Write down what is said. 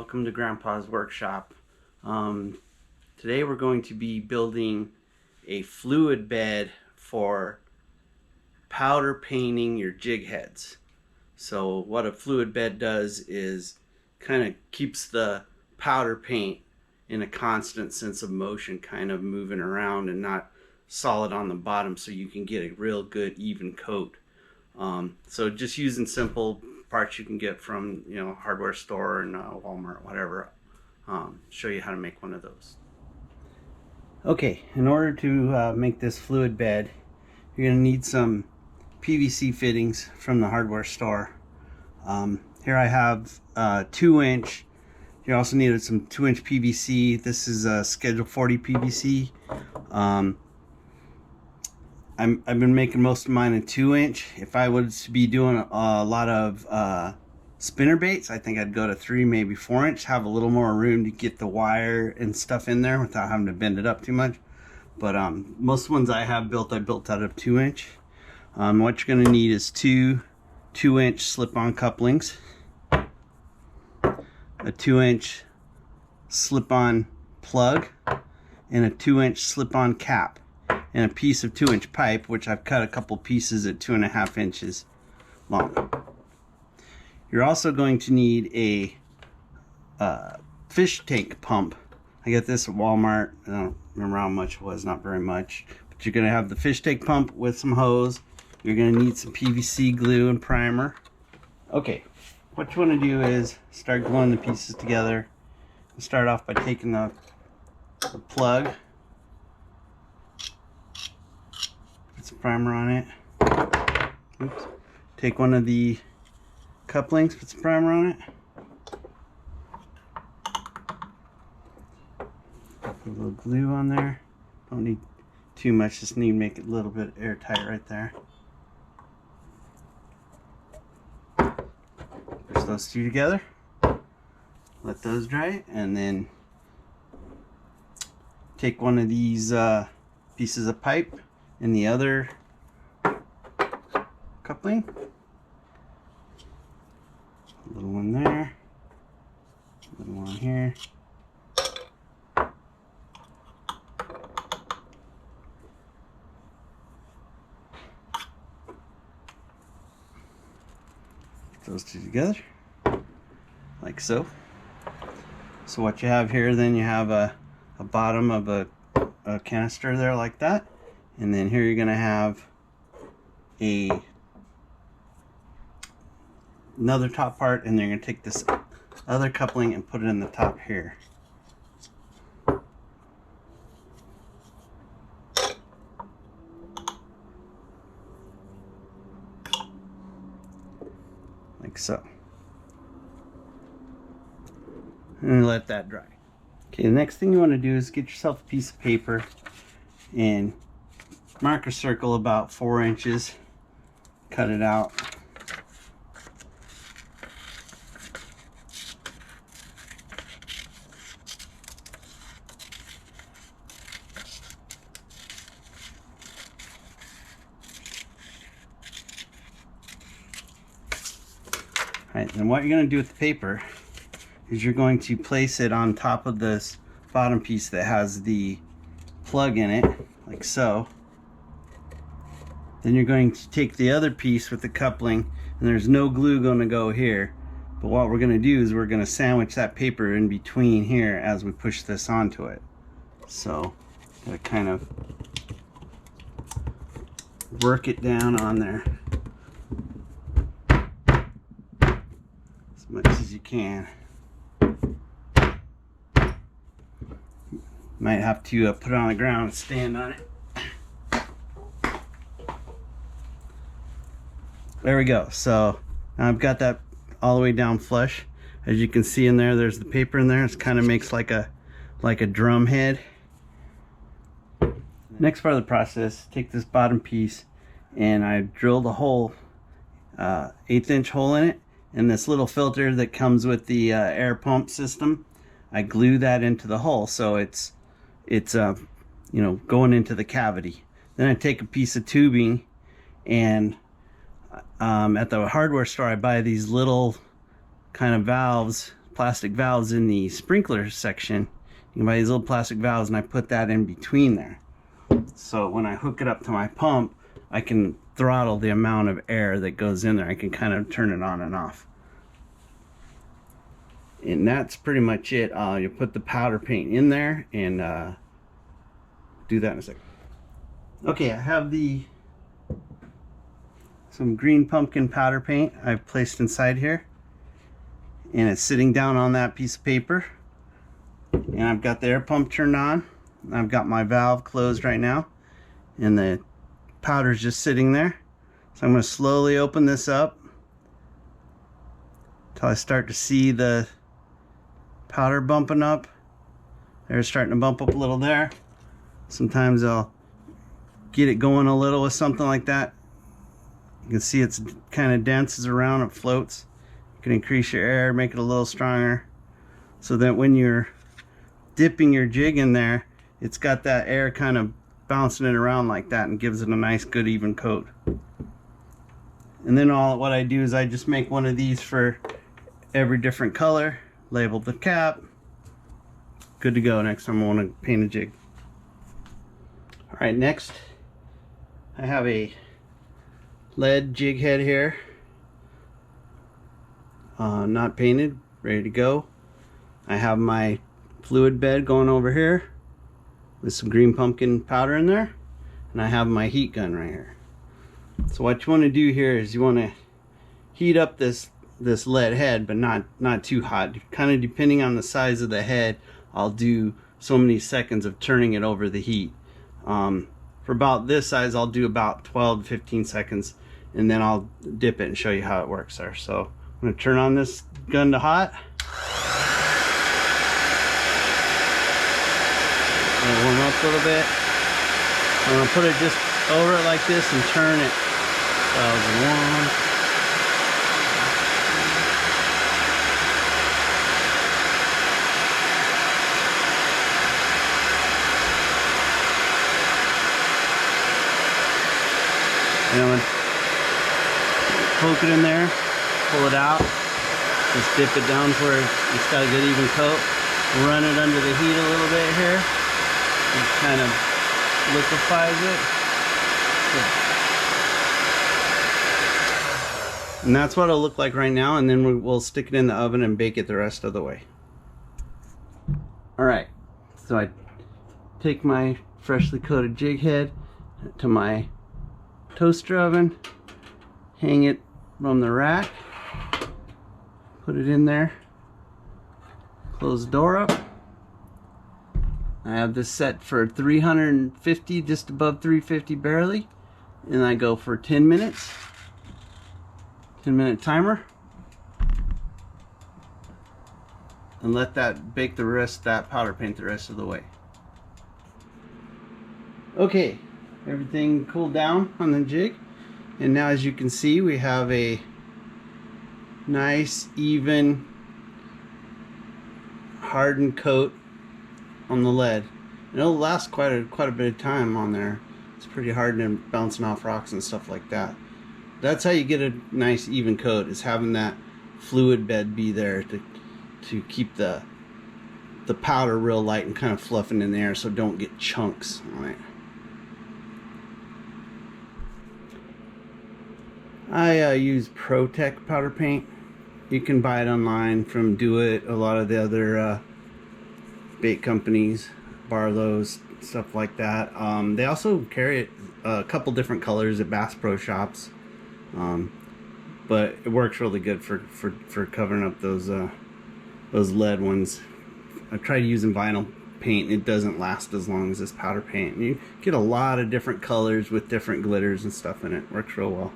welcome to Grandpa's Workshop. Today we're going to be building a fluid bed for powder painting your jig heads. So what a fluid bed does is kind of keeps the powder paint in a constant sense of motion, kind of moving around and not solid on the bottom, so you can get a real good even coat. So just using simple parts you can get from hardware store and Walmart, whatever. Show you how to make one of those. Okay, in order to make this fluid bed, you're going to need some PVC fittings from the hardware store. Here I have 2-inch. You also needed some 2-inch PVC. This is a Schedule 40 PVC. I've been making most of mine in 2-inch. If I was to be doing a lot of spinner baits, I think I'd go to 3, maybe 4-inch. Have a little more room to get the wire and stuff in there without having to bend it up too much. But most ones I have built, I built out of 2-inch. What you're going to need is 2 2-inch slip-on couplings, a 2-inch slip-on plug, and a 2-inch slip-on cap, and a piece of 2-inch pipe, which I've cut a couple pieces at 2.5 inches long. You're also going to need a fish tank pump. I got this at Walmart. I don't remember how much it was, not very much. But you're going to have the fish tank pump with some hose. You're going to need some PVC glue and primer. Okay, what you want to do is start gluing the pieces together. Start off by taking the plug, put some primer on it. Oops. Take one of the couplings, put some primer on it. Put a little glue on there. Don't need too much, just need to make it a little bit airtight right there. Push those two together. Let those dry, and then take one of these pieces of pipe and the other coupling. A little one there, a little one here. Put those two together, like so. So what you have here, then you have a bottom of a canister there like that, and then here you're going to have another top part, and then you're going to take this other coupling and put it in the top here. Like so. And let that dry. Okay, the next thing you want to do is get yourself a piece of paper and mark a circle about 4 inches. Cut it out. Alright, then what you're going to do with the paper is you're going to place it on top of this bottom piece that has the plug in it, like so. Then you're going to take the other piece with the coupling, and there's no glue going to go here, but what we're going to do is we're going to sandwich that paper in between here as we push this onto it. So gotta kind of work it down on there as much as you can. Might have to put it on the ground and stand on it. There we go. So now I've got that all the way down flush. As you can see in there, there's the paper in there. It kind of makes like a drum head. Next part of the process, take this bottom piece and I drilled a hole, 1/8 inch hole in it, and this little filter that comes with the air pump system, I glue that into the hole so it's going into the cavity. Then I take a piece of tubing, and at the hardware store I buy these little kind of valves plastic valves in the sprinkler section. You can buy these little plastic valves, and I put that in between there. So when I hook it up to my pump, I can throttle the amount of air that goes in there. I can kind of turn it on and off. And that's pretty much it. You put the powder paint in there and do that in a second. Okay, I have some green pumpkin powder paint I've placed inside here, and it's sitting down on that piece of paper, and I've got the air pump turned on. I've got my valve closed right now, and the powder's just sitting there. So I'm going to slowly open this up until I start to see the powder bumping up. They're starting to bump up a little there. Sometimes I'll get it going a little with something like that. You can see it's kind of dances around, it floats. You can increase your air, make it a little stronger, so that when you're dipping your jig in there, it's got that air kind of bouncing it around like that and gives it a nice good even coat. And then what I do is I just make one of these for every different color, label the cap, good to go next time I want to paint a jig. Alright, next I have a lead jig head here, not painted, ready to go. I have my fluid bed going over here with some green pumpkin powder in there, and I have my heat gun right here. So what you want to do here is you want to heat up this lead head, but not too hot. Kind of depending on the size of the head, I'll do so many seconds of turning it over the heat. For about this size, I'll do about 12 to 15 seconds, and then I'll dip it and show you how it works there. So I'm going to turn on this gun to hot. I'll warm up a little bit. I'm going to put it just over it like this and turn it. So one. And I'm going to poke it in there, pull it out, just dip it down to where it's got a good even coat. Run it under the heat a little bit here. It kind of liquefies it. And that's what it'll look like right now, and then we'll stick it in the oven and bake it the rest of the way. Alright, so I take my freshly coated jig head to my toaster oven, hang it from the rack, put it in there, close the door up. I have this set for 350, just above 350 barely, and I go for 10 minutes. 10-minute timer, and let that bake the rest, that powder paint the rest of the way. Okay, everything cooled down on the jig, and now as you can see we have a nice even hardened coat on the lead, and it'll last quite a bit of time on there. It's pretty hard and bouncing off rocks and stuff like that. That's how you get a nice even coat, is having that fluid bed be there to keep the powder real light and kind of fluffing in the air, so don't get chunks on it. I use ProTech powder paint. You can buy it online from Do It, a lot of the other bait companies, Barlow's, stuff like that. They also carry it a couple different colors at Bass Pro Shops. But it works really good for covering up those lead ones. I've tried using vinyl paint, it doesn't last as long as this powder paint. You get a lot of different colors with different glitters and stuff in it. Works real well.